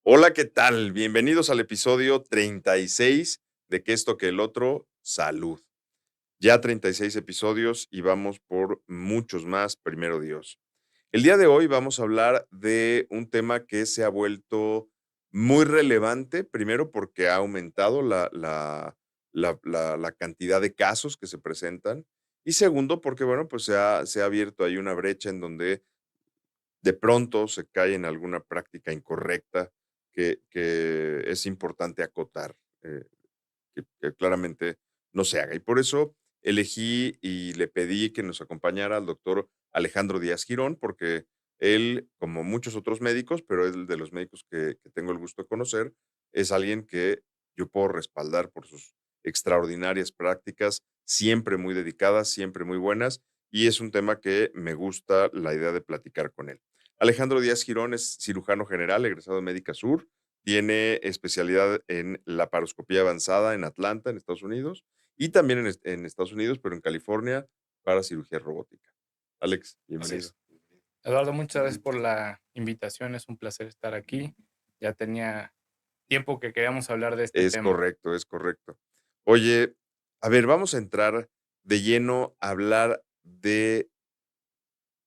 Hola, ¿qué tal? Bienvenidos al episodio 36 de Que esto que el otro, salud. Ya 36 episodios y vamos por muchos más, primero Dios. El día de hoy vamos a hablar de un tema que se ha vuelto muy relevante, primero porque ha aumentado la cantidad de casos que se presentan y segundo porque, bueno, pues se ha abierto ahí una brecha en donde de pronto se cae en alguna práctica incorrecta que es importante acotar, que claramente no se haga. Y por eso elegí y le pedí que nos acompañara al doctor Alejandro Díaz Girón, porque él, como muchos otros médicos, pero es de los médicos que tengo el gusto de conocer, es alguien que yo puedo respaldar por sus extraordinarias prácticas, siempre muy dedicadas, siempre muy buenas, y es un tema que me gusta la idea de platicar con él. Alejandro Díaz Girón es cirujano general, egresado de Médica Sur, tiene especialidad en laparoscopía avanzada en Atlanta, en Estados Unidos, y también en Estados Unidos, pero en California, para cirugía robótica. Alex, Así bienvenido. es. Eduardo, muchas gracias por la invitación. Es un placer estar aquí. Ya tenía tiempo que queríamos hablar de este Es tema. correcto, es correcto. Oye, a ver, vamos a entrar de lleno a hablar de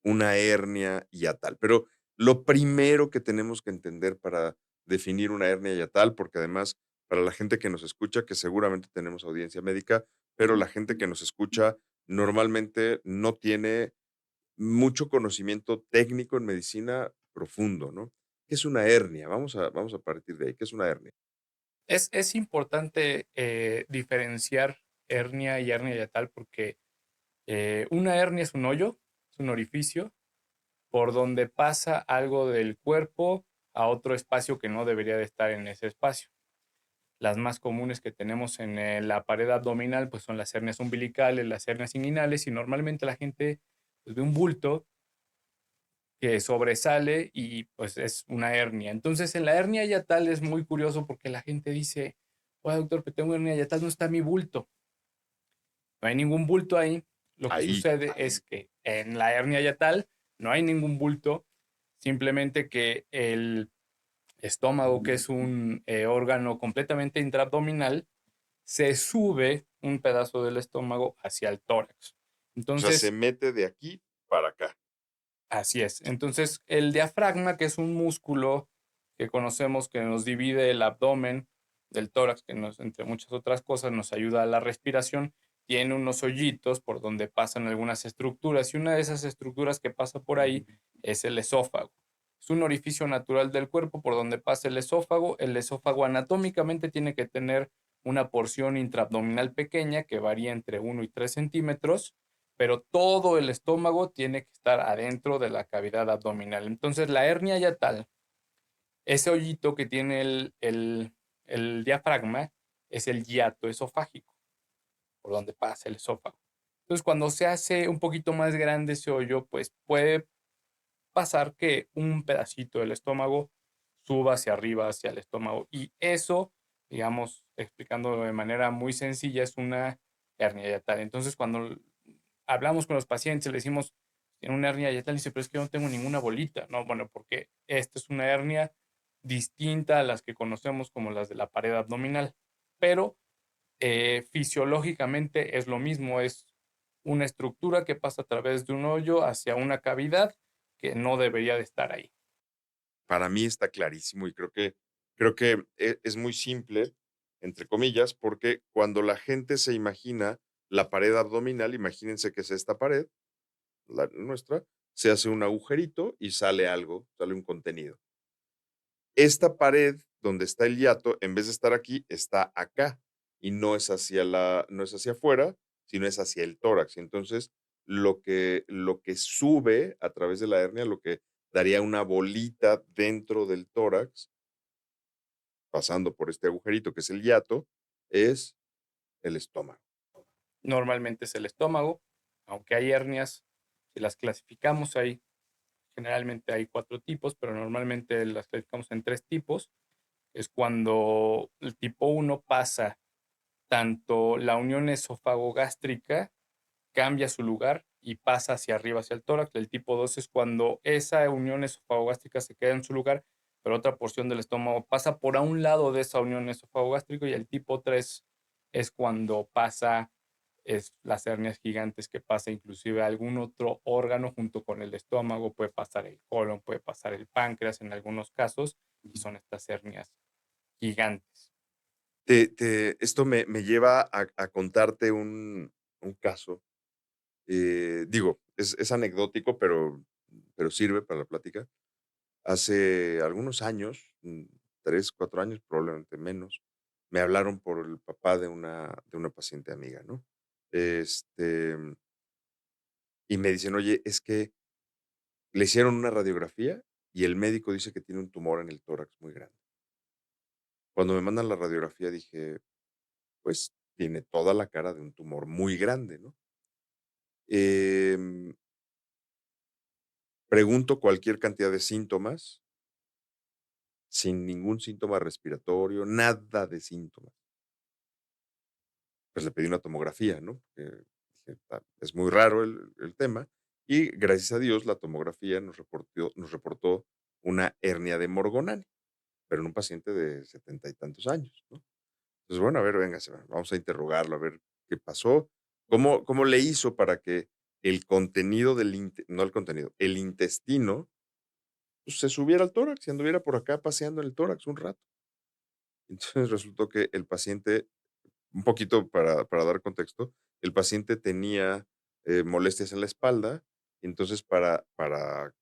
una hernia hiatal, pero lo primero que tenemos que entender para definir una hernia hiatal, porque además para la gente que nos escucha, que seguramente tenemos audiencia médica, pero la gente que nos escucha normalmente no tiene mucho conocimiento técnico en medicina profundo, ¿no? ¿Qué es una hernia? Vamos a partir de ahí. ¿Qué es una hernia? Es importante diferenciar hernia y hernia yatal porque una hernia es un hoyo, es un orificio por donde pasa algo del cuerpo a otro espacio que no debería de estar en ese espacio. Las más comunes que tenemos en la pared abdominal pues son las hernias umbilicales, las hernias inguinales y normalmente la gente pues, ve un bulto que sobresale y pues es una hernia. Entonces en la hernia yatal es muy curioso porque la gente dice, oye doctor, que tengo hernia yatal, no está mi bulto. No hay ningún bulto ahí. Lo que Ahí. sucede es que en la hernia yatal no hay ningún bulto, simplemente que el estómago, que es un órgano completamente intraabdominal, se sube un pedazo del estómago hacia el tórax. O sea, se Entonces, mete de aquí para acá. así es. Entonces, el diafragma, que es un músculo que conocemos que nos divide el abdomen del tórax, que nos, entre muchas otras cosas, nos ayuda a la respiración, tiene unos hoyitos por donde pasan algunas estructuras y una de esas estructuras que pasa por ahí es el esófago. Es un orificio natural del cuerpo por donde pasa el esófago. El esófago anatómicamente tiene que tener una porción intraabdominal pequeña que varía entre 1 y 3 centímetros, pero todo el estómago tiene que estar adentro de la cavidad abdominal. Entonces, la hernia yatal, ese hoyito que tiene el diafragma, es el hiato esofágico, por donde pasa el esófago. Entonces, cuando se hace un poquito más grande ese hoyo, pues puede pasar que un pedacito del estómago suba hacia arriba, hacia el estómago. Y eso, digamos, explicando de manera muy sencilla, es una hernia yatal. Entonces, cuando hablamos con los pacientes, le decimos, tiene una hernia yatal, y dice, pero es que yo no tengo ninguna bolita. No, bueno, porque esta es una hernia distinta a las que conocemos como las de la pared abdominal. Pero fisiológicamente es lo mismo, es una estructura que pasa a través de un hoyo hacia una cavidad que no debería de estar ahí. Para mí está clarísimo y creo que es muy simple, entre comillas, porque cuando la gente se imagina la pared abdominal, imagínense que es esta pared, la nuestra, se hace un agujerito y sale algo, sale un contenido. Esta pared donde está el hiato, en vez de estar aquí, está acá y no es hacia afuera, sino es hacia el tórax. Entonces, lo que sube a través de la hernia, lo que daría una bolita dentro del tórax, pasando por este agujerito que es el hiato, es el estómago. Normalmente es el estómago, aunque hay hernias, si las clasificamos ahí, generalmente hay 4 tipos, pero normalmente las clasificamos en 3 tipos. Es cuando el tipo uno pasa tanto la unión esófago-gástrica, cambia su lugar y pasa hacia arriba, hacia el tórax. El tipo 2 es cuando esa unión esofagogástrica se queda en su lugar, pero otra porción del estómago pasa por a un lado de esa unión esófago-gástrico, y el tipo 3 es cuando pasa las hernias gigantes, que pasa inclusive a algún otro órgano junto con el estómago, puede pasar el colon, puede pasar el páncreas en algunos casos, y son estas hernias gigantes. Esto me lleva a contarte un caso. Digo, es anecdótico, pero sirve para la plática. Hace algunos años, 3, 4 años, probablemente menos, me hablaron por el papá de una paciente amiga, ¿no? Este, y me dicen: "Oye, es que le hicieron una radiografía y el médico dice que tiene un tumor en el tórax muy grande". Cuando me mandan la radiografía dije: "Pues tiene toda la cara de un tumor muy grande", ¿no? Em, Pregunto cualquier cantidad de síntomas, sin ningún síntoma respiratorio, nada de síntomas. Pues le pedí una tomografía, ¿no? Dije: Es muy raro el tema", y gracias a Dios la tomografía nos reportó una hernia de Morgolani, pero en un paciente de 70 y tantos años, ¿no? Entonces, bueno, a ver, véngase, vamos a interrogarlo, a ver qué pasó, cómo le hizo para que el contenido no el contenido, el intestino, pues, se subiera al tórax y anduviera por acá paseando en el tórax un rato. Entonces resultó que el paciente, un poquito para dar contexto, el paciente tenía, molestias en la espalda, entonces para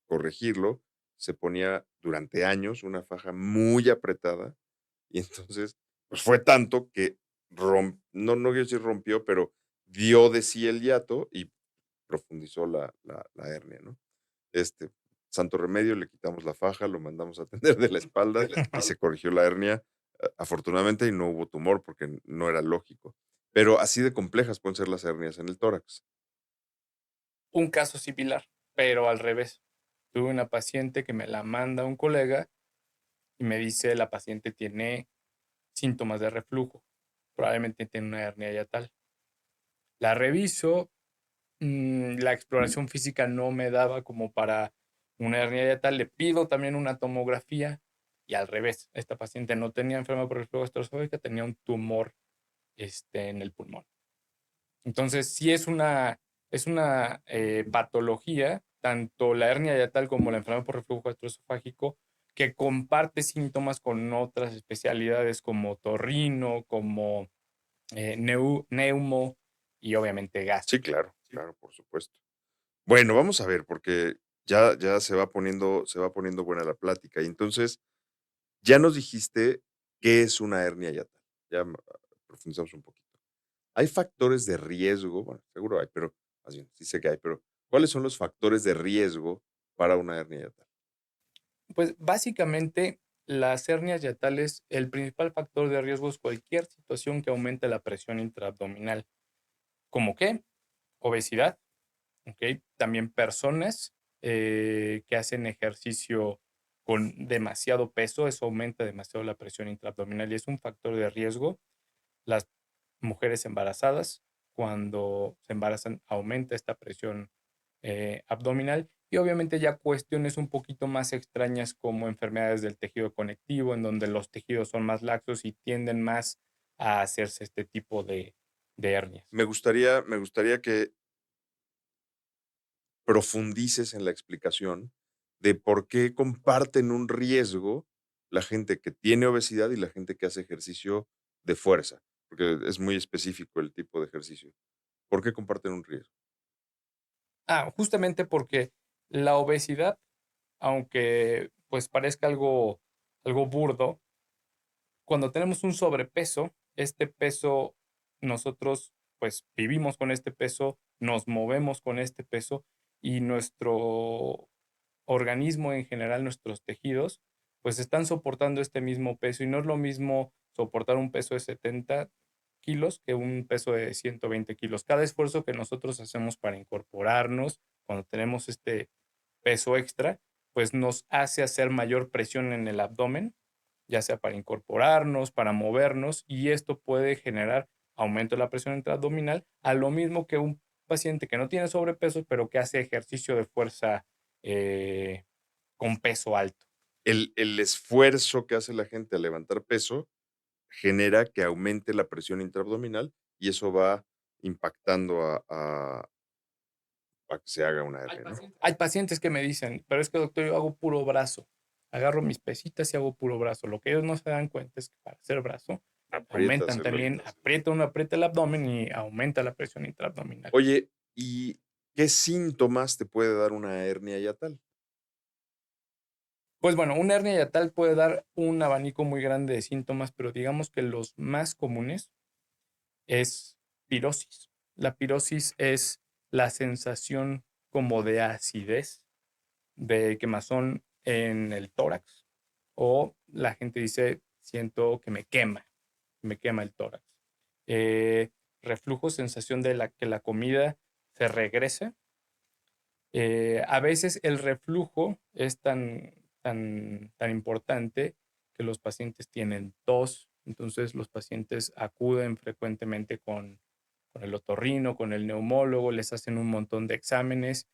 corregirlo, se ponía durante años una faja muy apretada, y entonces, pues, fue tanto que no quiero decir rompió, pero dio de sí el hiato y profundizó la hernia, ¿no? Este, santo remedio, le quitamos la faja, lo mandamos a atender de la espalda y se corrigió la hernia, afortunadamente, y no hubo tumor porque no era lógico. Pero así de complejas pueden ser las hernias en el tórax. Un caso similar, pero al revés. Tuve una paciente que me la manda un colega y me dice: la paciente tiene síntomas de reflujo, probablemente tiene una hernia yatal. La reviso, la exploración física no me daba como para una hernia yatal, le pido también una tomografía y al revés, esta paciente no tenía enfermedad por reflujo gastroesofágica, tenía un tumor en el pulmón. Entonces, sí es una patología, tanto la hernia yatal como la enfermedad por reflujo gastroesofágico, que comparte síntomas con otras especialidades como torrino, como neumo y obviamente Sí, gastro. claro, claro, por supuesto. Bueno, vamos a ver, porque ya se va poniendo buena la plática. Y entonces, ya nos dijiste qué es una hernia yatal. Ya profundizamos un poquito. ¿Hay factores de riesgo? Bueno, seguro hay, pero más bien, sí sé que hay, pero ¿cuáles son los factores de riesgo para una hernia yatal? Pues básicamente las hernias yatales, el principal factor de riesgo es cualquier situación que aumente la presión intraabdominal. ¿Cómo qué? Obesidad, ¿ok? También personas que hacen ejercicio con demasiado peso, eso aumenta demasiado la presión intraabdominal y es un factor de riesgo. Las mujeres embarazadas, cuando se embarazan, aumenta esta presión abdominal y obviamente ya cuestiones un poquito más extrañas como enfermedades del tejido conectivo, en donde los tejidos son más laxos y tienden más a hacerse este tipo de hernias. Me gustaría que profundices en la explicación de por qué comparten un riesgo la gente que tiene obesidad y la gente que hace ejercicio de fuerza, porque es muy específico el tipo de ejercicio. ¿Por qué comparten un riesgo? Justamente porque la obesidad, aunque pues parezca algo burdo, cuando tenemos un sobrepeso, este peso, nosotros pues vivimos con este peso, nos movemos con este peso y nuestro organismo en general, nuestros tejidos, pues están soportando este mismo peso y no es lo mismo soportar un peso de 70 kilos que un peso de 120 kilos. Cada esfuerzo que nosotros hacemos para incorporarnos, cuando tenemos este peso extra, pues nos hace hacer mayor presión en el abdomen, ya sea para incorporarnos, para movernos, y esto puede generar aumento de la presión intraabdominal, a lo mismo que un paciente que no tiene sobrepeso, pero que hace ejercicio de fuerza eh, con peso alto. el esfuerzo que hace la gente al levantar peso genera que aumente la presión intraabdominal y eso va impactando a que se haga una hernia, ¿no? Hay pacientes que me dicen, pero es que doctor, yo hago puro brazo. Agarro mis pesitas y hago puro brazo. Lo que ellos no se dan cuenta es que para hacer brazo, Aprietas aumentan el también, aprieta el abdomen y aumenta la presión intraabdominal. Oye, ¿y qué síntomas te puede dar una hernia yatal? Pues bueno, una hernia yatal puede dar un abanico muy grande de síntomas, pero digamos que los más comunes es pirosis. La pirosis es la sensación como de acidez, de quemazón en el tórax, o la gente dice, siento que me quema el tórax. Eh, Reflujo, sensación de que la comida se regrese. A veces el reflujo es tan importante que los pacientes tienen tos, entonces los pacientes acuden frecuentemente con el otorrino, con el neumólogo, les hacen un montón de exámenes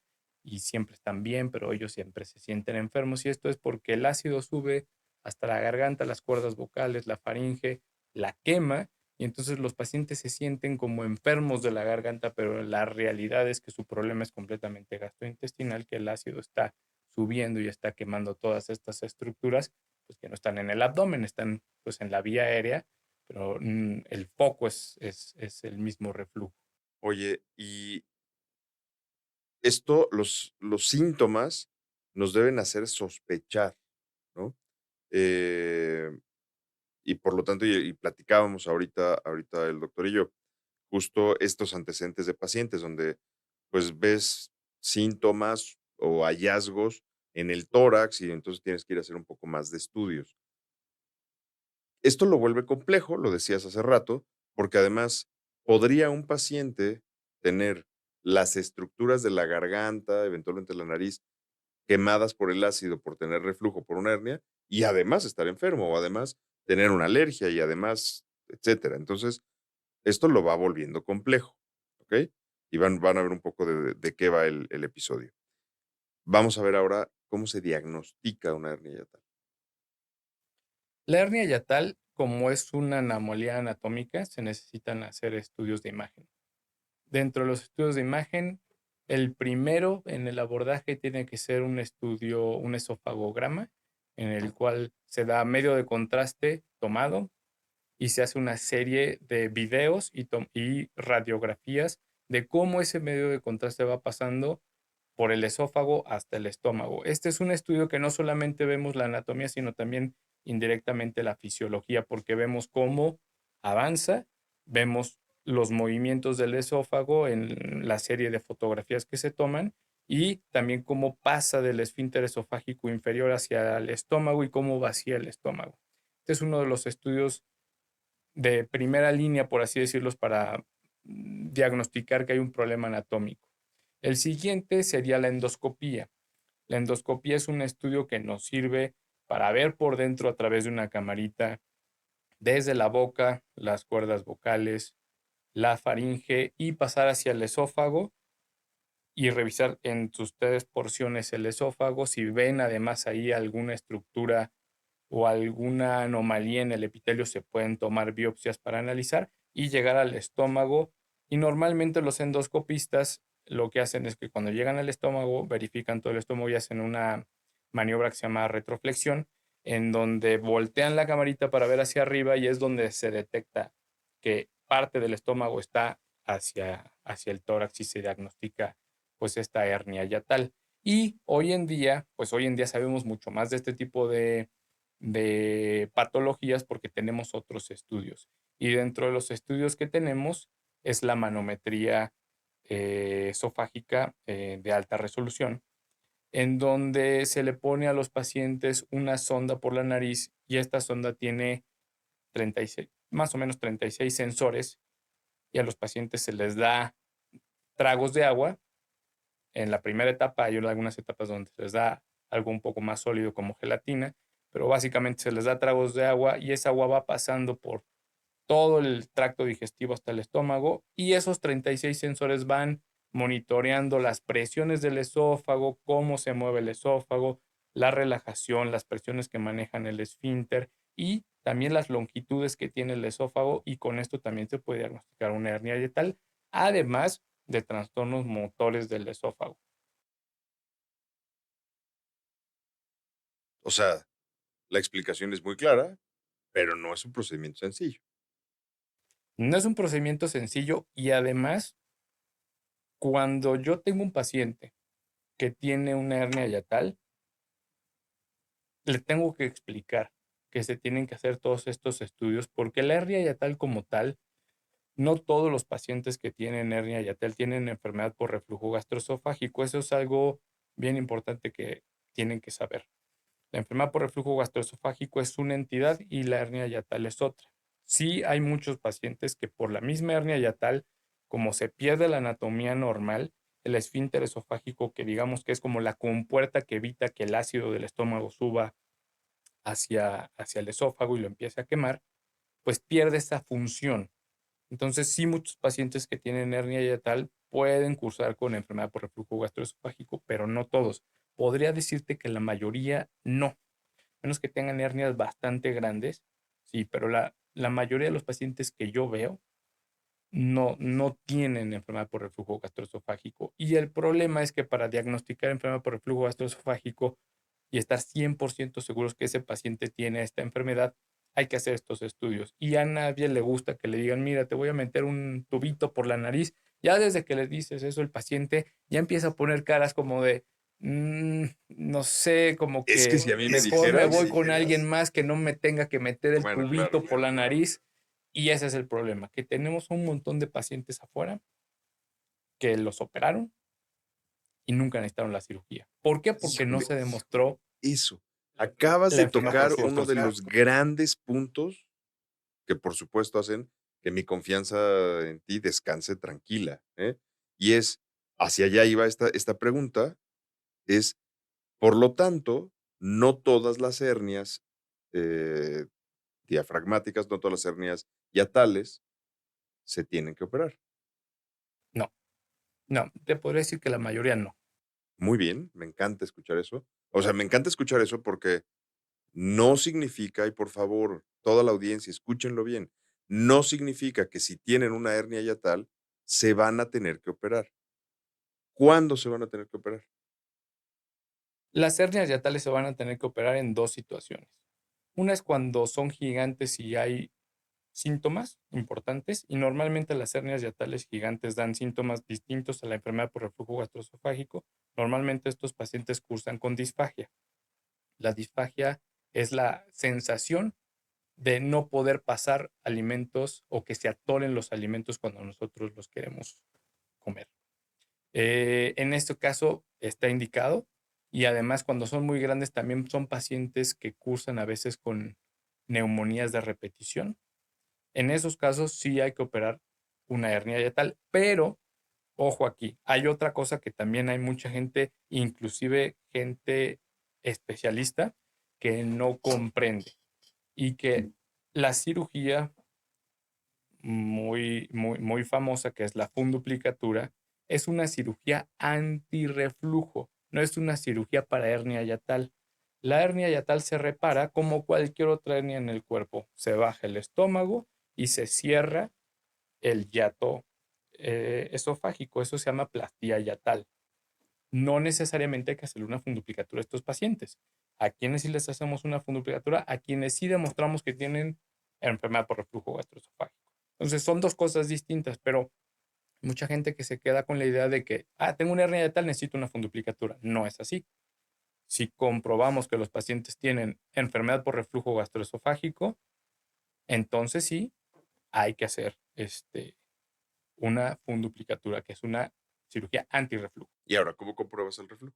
y siempre están bien, pero ellos siempre se sienten enfermos y esto es porque el ácido sube hasta la garganta, las cuerdas vocales, la faringe, la quema y entonces los pacientes se sienten como enfermos de la garganta, pero la realidad es que su problema es completamente gastrointestinal, que el ácido está subiendo y está quemando todas estas estructuras, pues que no están en el abdomen, están pues en la vía aérea, pero el foco es el mismo reflujo. Oye, y esto, los síntomas nos deben hacer sospechar, ¿no? Eh, y por lo tanto, y platicábamos ahorita el doctor y yo, justo estos antecedentes de pacientes donde, pues, ves síntomas o hallazgos en el tórax y entonces tienes que ir a hacer un poco más de estudios. Esto lo vuelve complejo, lo decías hace rato, porque además podría un paciente tener las estructuras de la garganta, eventualmente la nariz, quemadas por el ácido, por tener reflujo, por una hernia, y además estar enfermo, o además tener una alergia, y además, etcétera. Entonces, esto lo va volviendo complejo, ¿ok? Y van a ver un poco de qué va el episodio. Vamos a ver ahora cómo se diagnostica una hernia yatal. La hernia yatal, como es una anomalía anatómica, se necesitan hacer estudios de imagen. Dentro de los estudios de imagen, el primero en el abordaje tiene que ser un estudio, un esofagograma, en el cual se da medio de contraste tomado y se hace una serie de videos y radiografías de cómo ese medio de contraste va pasando por el esófago hasta el estómago. Este es un estudio que no solamente vemos la anatomía, sino también indirectamente la fisiología, porque vemos cómo avanza, vemos los movimientos del esófago en la serie de fotografías que se toman y también cómo pasa del esfínter esofágico inferior hacia el estómago y cómo vacía el estómago. Este es uno de los estudios de primera línea, por así decirlos, para diagnosticar que hay un problema anatómico. El siguiente sería la endoscopía. La endoscopía es un estudio que nos sirve para ver por dentro a través de una camarita desde la boca, las cuerdas vocales, la faringe y pasar hacia el esófago y revisar en sus tres porciones el esófago. Si ven además ahí alguna estructura o alguna anomalía en el epitelio, se pueden tomar biopsias para analizar y llegar al estómago. Y normalmente los endoscopistas lo que hacen es que cuando llegan al estómago, verifican todo el estómago y hacen una maniobra que se llama retroflexión, en donde voltean la camarita para ver hacia arriba y es donde se detecta que parte del estómago está hacia el tórax y se diagnostica pues esta hernia yatal. Y hoy en día sabemos mucho más de este tipo de patologías porque tenemos otros estudios. Y dentro de los estudios que tenemos es la manometría esofágica de alta resolución, en donde se le pone a los pacientes una sonda por la nariz y esta sonda tiene 36, más o menos 36 sensores y a los pacientes se les da tragos de agua. En la primera etapa hay algunas etapas donde se les da algo un poco más sólido como gelatina, pero básicamente se les da tragos de agua y esa agua va pasando por todo el tracto digestivo hasta el estómago y esos 36 sensores van monitoreando las presiones del esófago, cómo se mueve el esófago, la relajación, las presiones que manejan el esfínter y también las longitudes que tiene el esófago, y con esto también se puede diagnosticar una hernia yatal, además de trastornos motores del esófago. O sea, la explicación es muy clara, pero no es un procedimiento sencillo. No es un procedimiento sencillo y además, cuando yo tengo un paciente que tiene una hernia yatal, le tengo que explicar que se tienen que hacer todos estos estudios porque la hernia yatal como tal, no todos los pacientes que tienen hernia yatal tienen enfermedad por reflujo gastroesofágico. Eso es algo bien importante que tienen que saber. La enfermedad por reflujo gastroesofágico es una entidad y la hernia yatal es otra. Sí hay muchos pacientes que por la misma hernia yatal, como se pierde la anatomía normal, el esfínter esofágico, que digamos que es como la compuerta que evita que el ácido del estómago suba hacia el esófago y lo empiece a quemar, pues pierde esa función. Entonces, sí, muchos pacientes que tienen hernia yatal pueden cursar con enfermedad por reflujo gastroesofágico, pero no todos. Podría decirte que la mayoría no, menos que tengan hernias bastante grandes, sí, pero la mayoría de los pacientes que yo veo no tienen enfermedad por reflujo gastroesofágico. Y el problema es que para diagnosticar enfermedad por reflujo gastroesofágico y estar 100% seguros que ese paciente tiene esta enfermedad, hay que hacer estos estudios. Y a nadie le gusta que le digan, mira, te voy a meter un tubito por la nariz. Ya desde que le dices eso, el paciente ya empieza a poner caras como de, no sé, como Es que que si a mí me mejor me voy dijeras, con alguien más que no me tenga que meter el bueno, tubito claro, por la nariz. Y ese es el problema, que tenemos un montón de pacientes afuera que los operaron y nunca necesitaron la cirugía. ¿Por qué? Porque no híjole, se demostró eso. Acabas la de enfermedad por tocar reflujo uno de los gastroesofágico. grandes puntos que, por supuesto, hacen que mi confianza en ti descanse tranquila, ¿eh? Y es, hacia allá iba esta pregunta, es, por lo tanto, no todas las hernias eh, diafragmáticas, no todas las hernias hiatales se tienen que operar. No, no, te podría decir que la mayoría no. Muy bien, me encanta escuchar eso. O sea, me encanta escuchar eso porque no significa, y por favor, toda la audiencia, escúchenlo bien, no significa que si tienen una hernia yatal, se van a tener que operar. ¿Cuándo se van a tener que operar? Las hernias yatales se van a tener que operar en dos situaciones. Una es cuando son gigantes y hay síntomas importantes, y normalmente las hernias yatales gigantes dan síntomas distintos a la enfermedad por reflujo gastroesofágico. Normalmente estos pacientes cursan con disfagia. La disfagia es la sensación de no poder pasar alimentos o que se atoren los alimentos cuando nosotros los queremos comer. En este caso está indicado, y además cuando son muy grandes también son pacientes que cursan a veces con neumonías de repetición. En esos casos sí hay que operar una hernia yatal, pero ojo aquí, hay otra cosa que también hay mucha gente, inclusive gente especialista, que no comprende, y que la cirugía muy famosa, que es la funduplicatura, es una cirugía antirreflujo, no es una cirugía para hernia yatal. La hernia yatal se repara como cualquier otra hernia en el cuerpo. Se baja el estómago y se cierra el yato esofágico. Eso se llama plastía yatal. No necesariamente hay que hacerle una funduplicatura a estos pacientes. A quienes sí les hacemos una funduplicatura, a quienes sí demostramos que tienen enfermedad por reflujo gastroesofágico. Entonces son dos cosas distintas, pero mucha gente que se queda con la idea de que, tengo una hernia yatal, necesito una funduplicatura. No es así. Si comprobamos que los pacientes tienen enfermedad por reflujo gastroesofágico, entonces sí hay que hacer una funduplicatura, que es una cirugía antirreflujo. Y ahora, ¿cómo compruebas el reflujo?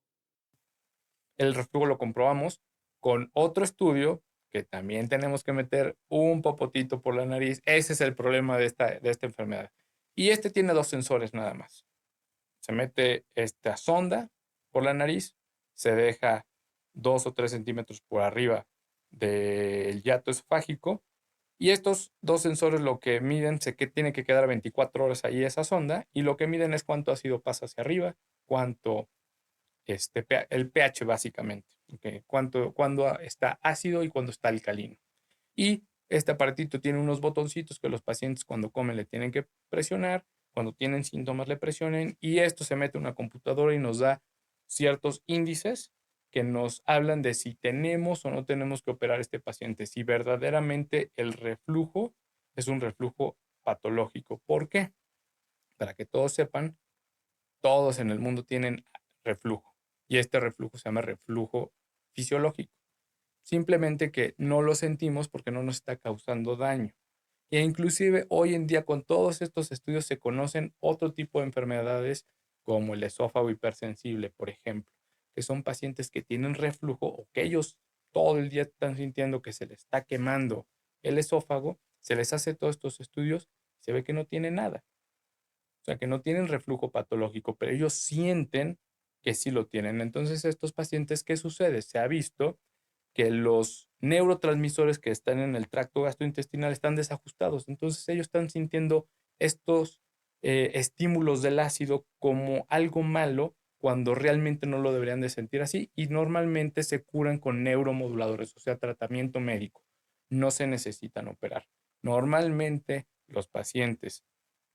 El reflujo lo comprobamos con otro estudio que también tenemos que meter un popotito por la nariz. Ese es el problema de esta enfermedad. Y este tiene dos sensores nada más. Se mete esta sonda por la nariz, se deja 2 o 3 centímetros por arriba del hiato esofágico, y estos dos sensores lo que miden es que tiene que quedar 24 horas ahí esa sonda, y lo que miden es cuánto ácido pasa hacia arriba, cuánto el pH básicamente. cuándo está ácido y cuándo está alcalino. Y este aparatito tiene unos botoncitos que los pacientes cuando comen le tienen que presionar, cuando tienen síntomas le presionen y esto se mete en una computadora y nos da ciertos índices que nos hablan de si tenemos o no tenemos que operar a este paciente, si verdaderamente el reflujo es un reflujo patológico. ¿Por qué? Para que todos sepan, todos en el mundo tienen reflujo y este reflujo se llama reflujo fisiológico. Simplemente que no lo sentimos porque no nos está causando daño. E inclusive hoy en día con todos estos estudios se conocen otro tipo de enfermedades como el esófago hipersensible, por ejemplo, que son pacientes que tienen reflujo o que ellos todo el día están sintiendo que se les está quemando el esófago, se les hace todos estos estudios, se ve que no tienen nada. O sea, que no tienen reflujo patológico, pero ellos sienten que sí lo tienen. Entonces, estos pacientes, ¿qué sucede? Se ha visto que los neurotransmisores que están en el tracto gastrointestinal están desajustados. Entonces, ellos están sintiendo estos estímulos del ácido como algo malo cuando realmente no lo deberían de sentir así y normalmente se curan con neuromoduladores, o sea, tratamiento médico. No se necesitan operar. Normalmente los pacientes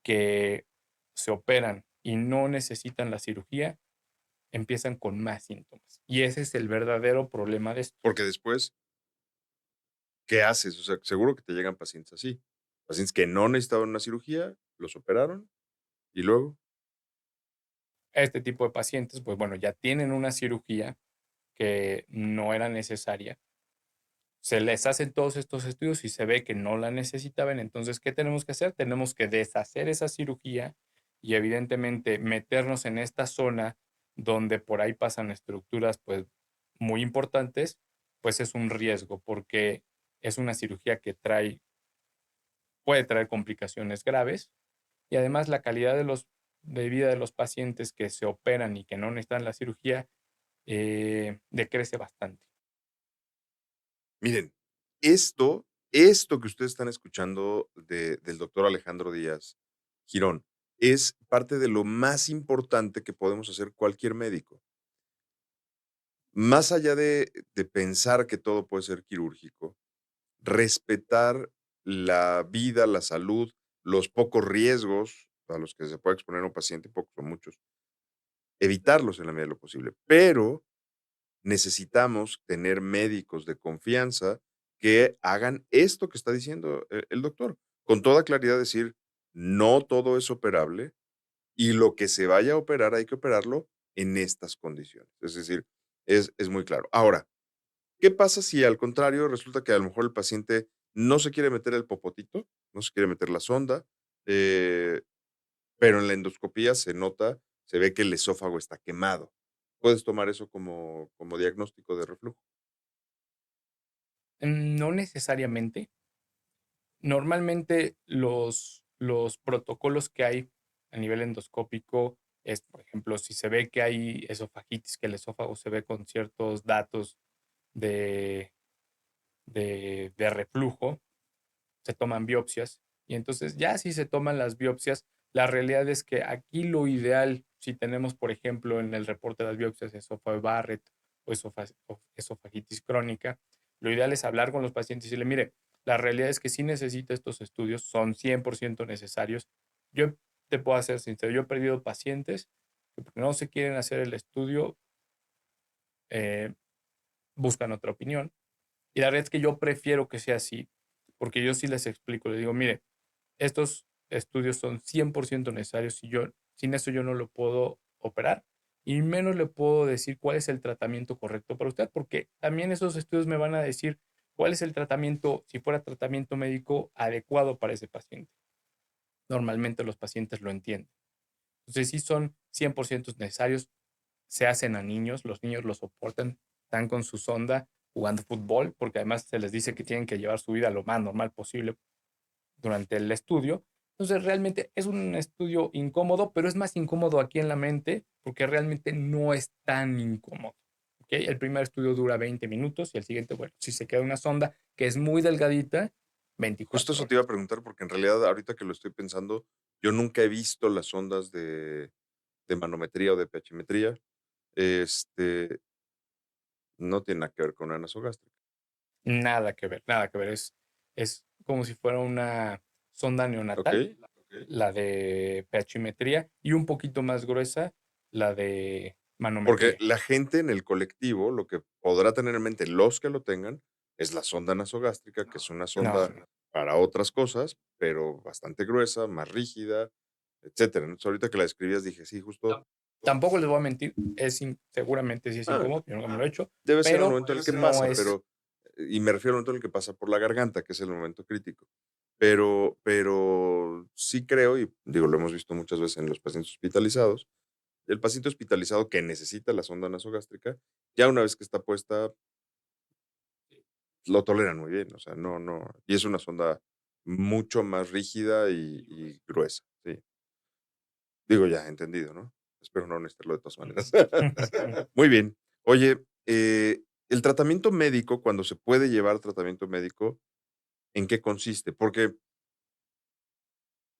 que se operan y no necesitan la cirugía, empiezan con más síntomas. Y ese es el verdadero problema de esto. Porque después, ¿qué haces? O sea, seguro que te llegan pacientes así. Pacientes que no necesitaban una cirugía, los operaron y luego. Este tipo de pacientes, pues bueno, ya tienen una cirugía que no era necesaria. Se les hacen todos estos estudios y se ve que no la necesitaban. Entonces, ¿qué tenemos que hacer? Tenemos que deshacer esa cirugía y evidentemente meternos en esta zona donde por ahí pasan estructuras pues muy importantes, pues es un riesgo porque es una cirugía que puede traer complicaciones graves y además la calidad de vida de los pacientes que se operan y que no necesitan la cirugía decrece bastante. Miren, esto que ustedes están escuchando del doctor Alejandro Díaz Girón es parte de lo más importante que podemos hacer cualquier médico. Más allá de pensar que todo puede ser quirúrgico, respetar la vida, la salud, los pocos riesgos a los que se puede exponer un paciente, pocos o muchos, evitarlos en la medida de lo posible. Pero necesitamos tener médicos de confianza que hagan esto que está diciendo el doctor. Con toda claridad decir, no todo es operable y lo que se vaya a operar hay que operarlo en estas condiciones. Es decir, es muy claro. Ahora, ¿qué pasa si al contrario resulta que a lo mejor el paciente no se quiere meter el popotito, no se quiere meter la sonda, eh, pero en la endoscopía se nota, se ve que el esófago está quemado? ¿Puedes tomar eso como diagnóstico de reflujo? No necesariamente. Normalmente los protocolos que hay a nivel endoscópico es, por ejemplo, si se ve que hay esofagitis, que el esófago se ve con ciertos datos de, de reflujo, se toman biopsias y entonces ya si se toman las biopsias, la realidad es que aquí lo ideal, si tenemos, por ejemplo, en el reporte de las biopsias esófago de Barrett o esofagitis crónica, lo ideal es hablar con los pacientes y decirle, mire, la realidad es que sí necesita estos estudios, son 100% necesarios. Yo te puedo hacer sincero, yo he perdido pacientes que porque no se quieren hacer el estudio, eh, buscan otra opinión. Y la verdad es que yo prefiero que sea así, porque yo sí les explico, les digo, mire, estos estudios son 100% necesarios y yo, sin eso yo no lo puedo operar y menos le puedo decir cuál es el tratamiento correcto para usted, porque también esos estudios me van a decir cuál es el tratamiento, si fuera tratamiento médico adecuado para ese paciente. Normalmente los pacientes lo entienden. Entonces sí son 100% necesarios, se hacen a niños, los niños lo soportan, están con su sonda jugando fútbol, porque además se les dice que tienen que llevar su vida lo más normal posible durante el estudio. Entonces realmente es un estudio incómodo, pero es más incómodo aquí en la mente porque realmente no es tan incómodo. ¿Okay? El primer estudio dura 20 minutos y el siguiente, bueno, si se queda una sonda que es muy delgadita, Justo 24 eso te iba a horas. preguntar, porque en realidad ahorita que lo estoy pensando, yo nunca he visto las ondas de manometría o de pH. Este, No tiene nada que ver con una nasogástrica. Nada que ver, nada que ver. Es como si fuera una sonda ¿Ok? neonatal, la de pH y un poquito más gruesa, la de Porque manometría. la gente en el colectivo, lo que podrá tener en mente, los que lo tengan, es la sonda nasogástrica, que es una No, sonda para otras cosas, pero bastante gruesa, más rígida, etcétera. Entonces, ahorita que la describías dije, sí, justo, tampoco les voy a mentir, seguramente sí es ah, incómodo, yo nunca me lo he hecho, debe ser el pero momento en el que no pasa, es, pero, y me refiero al momento en el que pasa por la garganta, que es el momento crítico. Pero sí creo, y digo, lo hemos visto muchas veces en los pacientes hospitalizados, el paciente hospitalizado que necesita la sonda nasogástrica, ya una vez que está puesta, lo toleran muy bien, o sea, no, y es una sonda mucho más rígida y gruesa, sí. Digo, ya entendido, ¿no? Espero no necesitarlo de todas maneras. Muy bien. Oye, el tratamiento médico, cuando se puede llevar tratamiento médico, ¿en qué consiste? Porque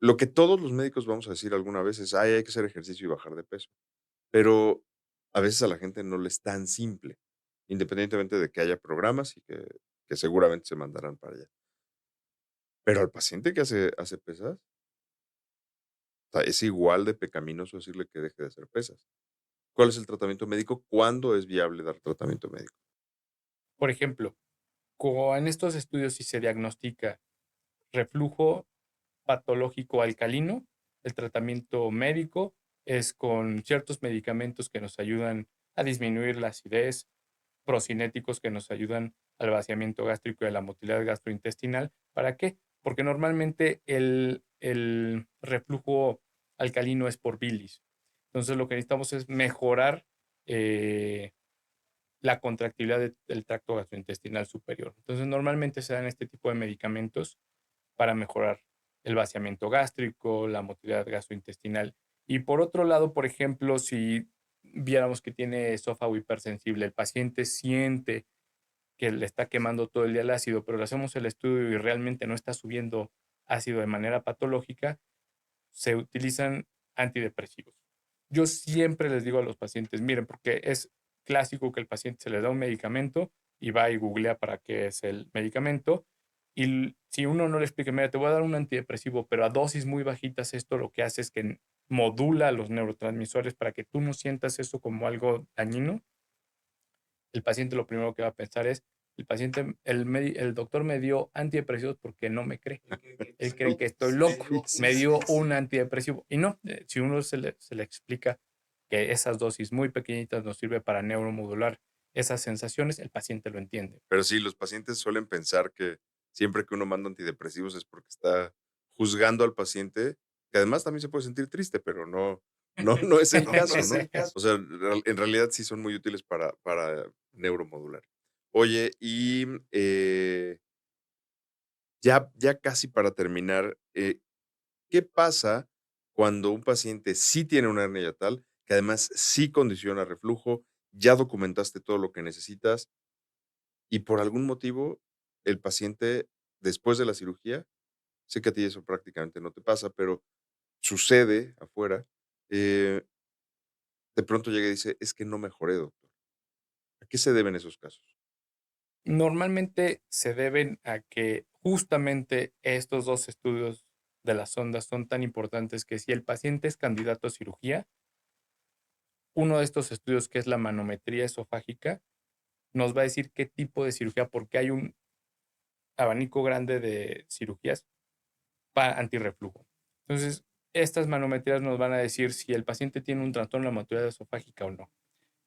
lo que todos los médicos vamos a decir alguna vez es: "Ay, hay que hacer ejercicio y bajar de peso", pero a veces a la gente no le es tan simple, independientemente de que haya programas y que seguramente se mandarán para allá. Pero al paciente que hace pesas, o sea, es igual de pecaminoso decirle que deje de hacer pesas. ¿Cuál es el tratamiento médico? ¿Cuándo es viable dar tratamiento médico? por ejemplo, en estos estudios si se diagnostica reflujo patológico alcalino, el tratamiento médico es con ciertos medicamentos que nos ayudan a disminuir la acidez, procinéticos que nos ayudan al vaciamiento gástrico y a la motilidad gastrointestinal. ¿Para qué? Porque normalmente el reflujo alcalino es por bilis. Entonces lo que necesitamos es mejorar eh, la contractibilidad del tracto gastrointestinal superior. Entonces normalmente se dan este tipo de medicamentos para mejorar el vaciamiento gástrico, la motilidad gastrointestinal. Y por otro lado, por ejemplo, si viéramos que tiene esófago hipersensible, el paciente siente que le está quemando todo el día el ácido, pero le hacemos el estudio y realmente no está subiendo ácido de manera patológica, se utilizan antidepresivos. Yo siempre les digo a los pacientes, miren, porque es clásico que el paciente se le da un medicamento y va y googlea para qué es el medicamento. Y si uno no le explica, mira, te voy a dar un antidepresivo, pero a dosis muy bajitas, esto lo que hace es que modula los neurotransmisores para que tú no sientas eso como algo dañino. El paciente lo primero que va a pensar es, el doctor me dio antidepresivos porque no me cree. Él cree que estoy loco. Sí, Me sí, dio sí. un antidepresivo. Y no, si uno se le explica que esas dosis muy pequeñitas nos sirve para neuromodular esas sensaciones, el paciente lo entiende. Pero sí, los pacientes suelen pensar que siempre que uno manda antidepresivos es porque está juzgando al paciente, que además también se puede sentir triste, pero no es el caso, ¿no? O sea, en realidad sí son muy útiles para neuromodular. Oye, y, ya casi para terminar, ¿qué pasa cuando un paciente sí tiene una hernia yatal, que además sí condiciona reflujo, ya documentaste todo lo que necesitas y por algún motivo el paciente después de la cirugía, sé que a ti eso prácticamente no te pasa, pero sucede afuera, eh, de pronto llega y dice: "Es que no mejoré, doctor". ¿A qué se deben esos casos? Normalmente se deben a que justamente estos dos estudios de las ondas son tan importantes que si el paciente es candidato a cirugía, uno de estos estudios, que es la manometría esofágica, nos va a decir qué tipo de cirugía, porque hay un abanico grande de cirugías para antirreflujo. Entonces, estas manometrías nos van a decir si el paciente tiene un trastorno de la motilidad esofágica o no.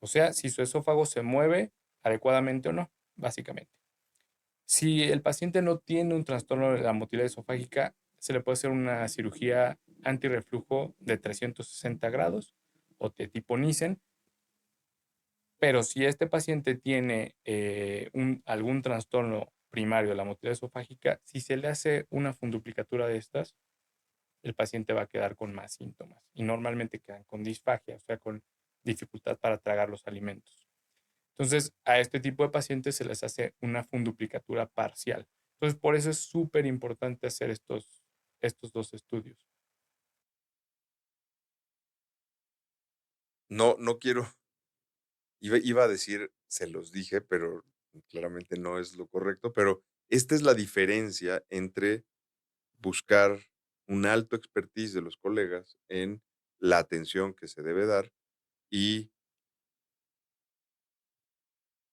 O sea, si su esófago se mueve adecuadamente o no, básicamente. Si el paciente no tiene un trastorno de la motilidad esofágica, se le puede hacer una cirugía antirreflujo de 360 grados o de tipo Nissen. Pero si este paciente tiene algún trastorno primario de la motilidad esofágica, si se le hace una funduplicatura de estas, el paciente va a quedar con más síntomas y normalmente quedan con disfagia, o sea, con dificultad para tragar los alimentos. Entonces, a este tipo de pacientes se les hace una funduplicatura parcial. Entonces, por eso es súper importante hacer estos dos estudios. No quiero iba a decir, se los dije, pero claramente no es lo correcto, pero esta es la diferencia entre buscar un alto expertise de los colegas en la atención que se debe dar y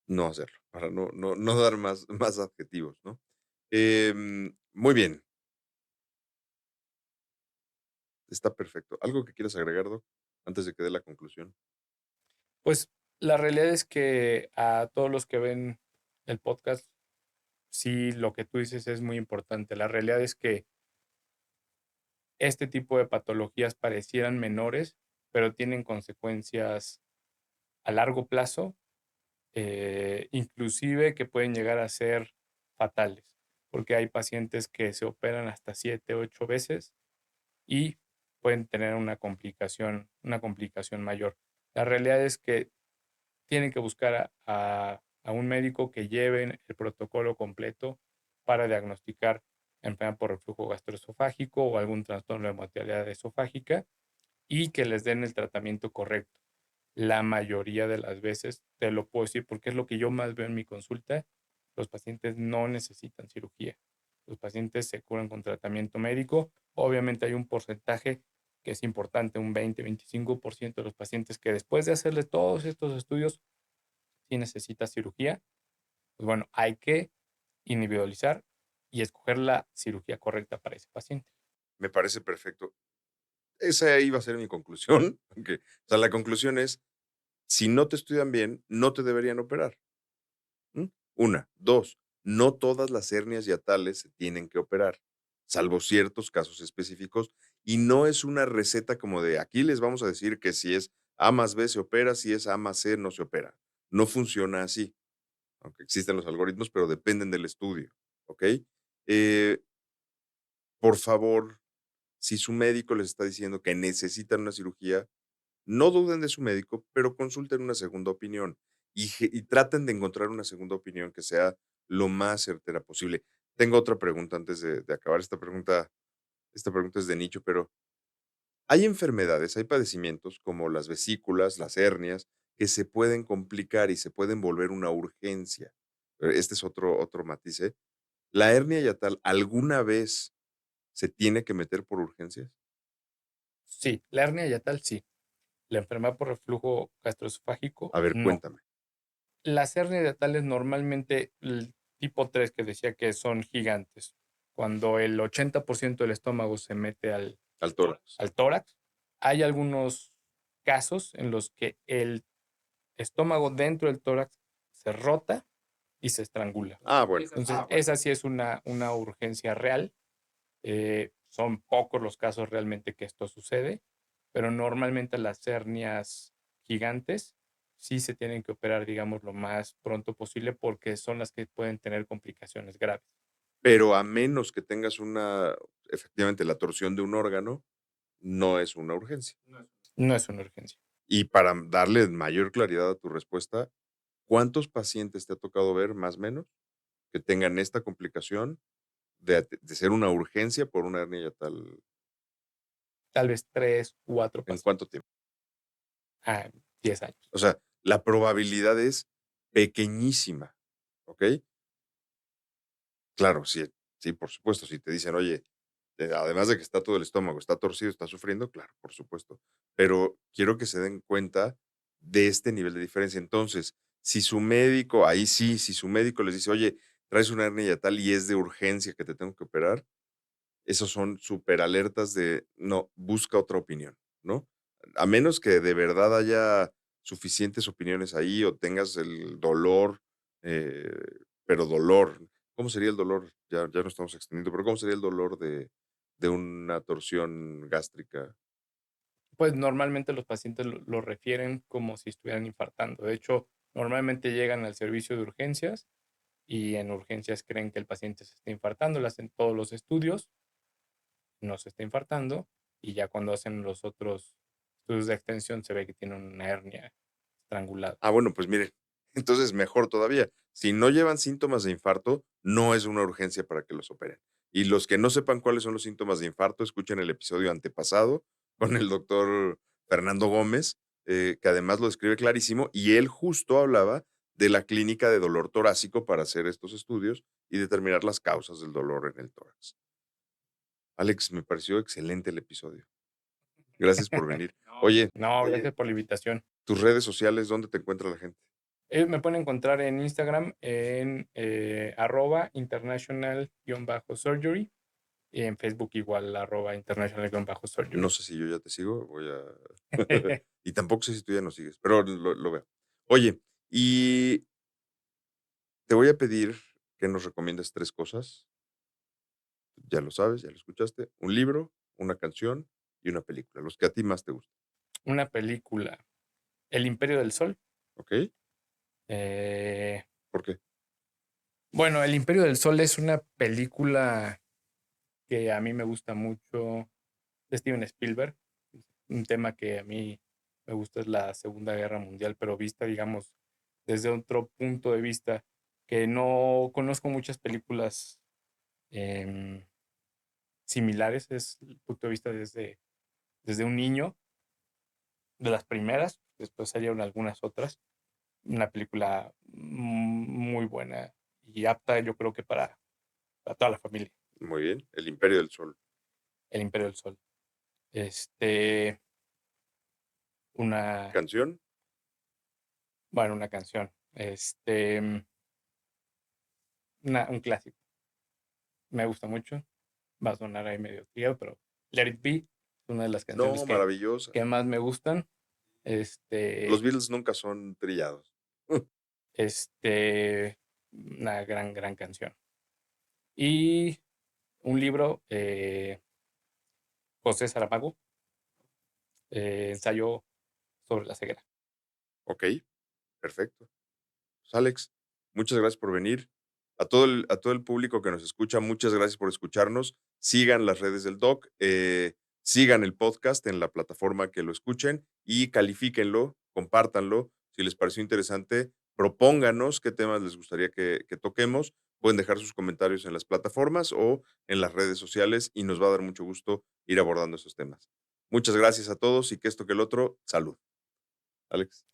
no hacerlo, para no dar más adjetivos, ¿no? Muy bien, está perfecto. ¿Algo que quieras agregar, Doc, antes de que dé la conclusión? Pues la realidad es que a todos los que ven el podcast, sí, lo que tú dices es muy importante. La realidad es que este tipo de patologías parecieran menores, pero tienen consecuencias a largo plazo, inclusive que pueden llegar a ser fatales, porque hay pacientes que se operan hasta 7, 8 veces y pueden tener una complicación mayor. La realidad es que tienen que buscar a un médico que lleve el protocolo completo para diagnosticar enfermedad por reflujo gastroesofágico o algún trastorno de motilidad esofágica y que les den el tratamiento correcto. La mayoría de las veces, te lo puedo decir porque es lo que yo más veo en mi consulta, los pacientes no necesitan cirugía. Los pacientes se curan con tratamiento médico. Obviamente hay un porcentaje que es importante, un 20-25% de los pacientes que después de hacerles todos estos estudios sí necesita cirugía. Pues bueno, hay que individualizar y escoger la cirugía correcta para ese paciente. Me parece perfecto. Esa iba a ser mi conclusión, aunque, o sea, la conclusión es, si no te estudian bien, no te deberían operar. ¿Mm? Una. Dos, no todas las hernias hiatales se tienen que operar, salvo ciertos casos específicos, y no es una receta como de aquí les vamos a decir que si es A más B se opera, si es A más C no se opera. No funciona así, aunque existen los algoritmos, pero dependen del estudio, ¿ok? Eh, por favor, si su médico les está diciendo que necesitan una cirugía, no duden de su médico, pero consulten una segunda opinión y traten de encontrar una segunda opinión que sea lo más certera posible. Tengo otra pregunta antes de acabar. Esta pregunta es de nicho, pero hay enfermedades, hay padecimientos como las vesículas, las hernias, que se pueden complicar y se pueden volver una urgencia. Este es otro matiz, ¿eh? ¿La hernia yatal alguna vez se tiene que meter por urgencias? Sí, la hernia yatal sí. La enfermedad por reflujo gastroesofágico, A ver, no. cuéntame. Las hernias hiatales normalmente, el tipo 3 que decía que son gigantes, cuando el 80% del estómago se mete Al tórax. al tórax, hay algunos casos en los que el estómago dentro del tórax se rota y se estrangula. Ah, bueno. Entonces, esa sí es una urgencia real. Son pocos los casos realmente que esto sucede, pero normalmente las hernias gigantes sí se tienen que operar, digamos, lo más pronto posible porque son las que pueden tener complicaciones graves. Pero a menos que tengas efectivamente, la torsión de un órgano, no es una urgencia. No es una urgencia. Y para darle mayor claridad a tu respuesta, ¿cuántos pacientes te ha tocado ver, más o menos, que tengan esta complicación de ser una urgencia por una hernia yatal? Tal vez 3, 4 ¿En pacientes cuánto tiempo? a 10 años. O sea, la probabilidad es pequeñísima, ¿ok? Claro, sí, sí, por supuesto. Si te dicen: "Oye, además de que está todo el estómago, está torcido, está sufriendo", claro, por supuesto. Pero quiero que se den cuenta de este nivel de diferencia. Entonces, si su médico, ahí sí, si su médico les dice: "Oye, traes una hernia yatal y es de urgencia que te tengo que operar", esos son superalertas de no, busca otra opinión, ¿no? A menos que de verdad haya suficientes opiniones ahí o tengas el dolor, eh, pero dolor. ¿Cómo sería el dolor? Ya no estamos extendiendo, pero ¿cómo sería el dolor de una torsión gástrica? Pues normalmente los pacientes lo refieren como si estuvieran infartando. De hecho, normalmente llegan al servicio de urgencias y en urgencias creen que el paciente se está infartando, le hacen todos los estudios, no se está infartando y ya cuando hacen los otros estudios de extensión se ve que tiene una hernia estrangulada. Ah, bueno, pues miren, entonces mejor todavía. Si no llevan síntomas de infarto, no es una urgencia para que los operen. Y los que no sepan cuáles son los síntomas de infarto, escuchen el episodio antepasado con el doctor Fernando Gómez. que además lo describe clarísimo, y él justo hablaba de la clínica de dolor torácico para hacer estos estudios y determinar las causas del dolor en el tórax. Alex, me pareció excelente el episodio. Gracias por venir. Oye, No, gracias por la invitación. tus redes sociales, ¿dónde te encuentra la gente? Me pueden encontrar en Instagram en @international_surgery y en Facebook igual @international_surgery. No sé si yo ya te sigo, voy a y tampoco sé si tú ya nos sigues, pero lo veo. Oye, y te voy a pedir que nos recomiendes 3 cosas. Ya lo sabes, ya lo escuchaste, un libro, una canción y una película, los que a ti más te gustan, Una película, El Imperio del Sol. ¿ok? Eh, ¿Por qué? bueno, El Imperio del Sol es una película que a mí me gusta mucho, de Steven Spielberg. Un tema que a mí me gusta es la Segunda Guerra Mundial, pero vista, digamos, desde otro punto de vista, que no conozco muchas películas em, similares. Es el punto de vista desde un niño, de las primeras, después salieron algunas otras. Una película muy buena y apta, yo creo que para toda la familia. Muy bien, El Imperio del Sol. El Imperio del Sol. Este, una, ¿Canción? bueno, una canción. Un clásico. Me gusta mucho. Va a sonar ahí medio tío, pero Let It Be es una de las canciones No, maravillosa. que más me gustan. Los Este, Beatles nunca son trillados. una gran canción. Y un libro, José Saramago, ensayo sobre la ceguera. Ok, perfecto. Pues, Alex, muchas gracias por venir. A todo el público que nos escucha, muchas gracias por escucharnos. Sigan las redes del Doc, sigan el podcast en la plataforma que lo escuchen y califíquenlo, compártanlo. Si les pareció interesante, propónganos qué temas les gustaría que toquemos. Pueden dejar sus comentarios en las plataformas o en las redes sociales y nos va a dar mucho gusto ir abordando esos temas. Muchas gracias a todos y que esto que el otro, salud. Alex.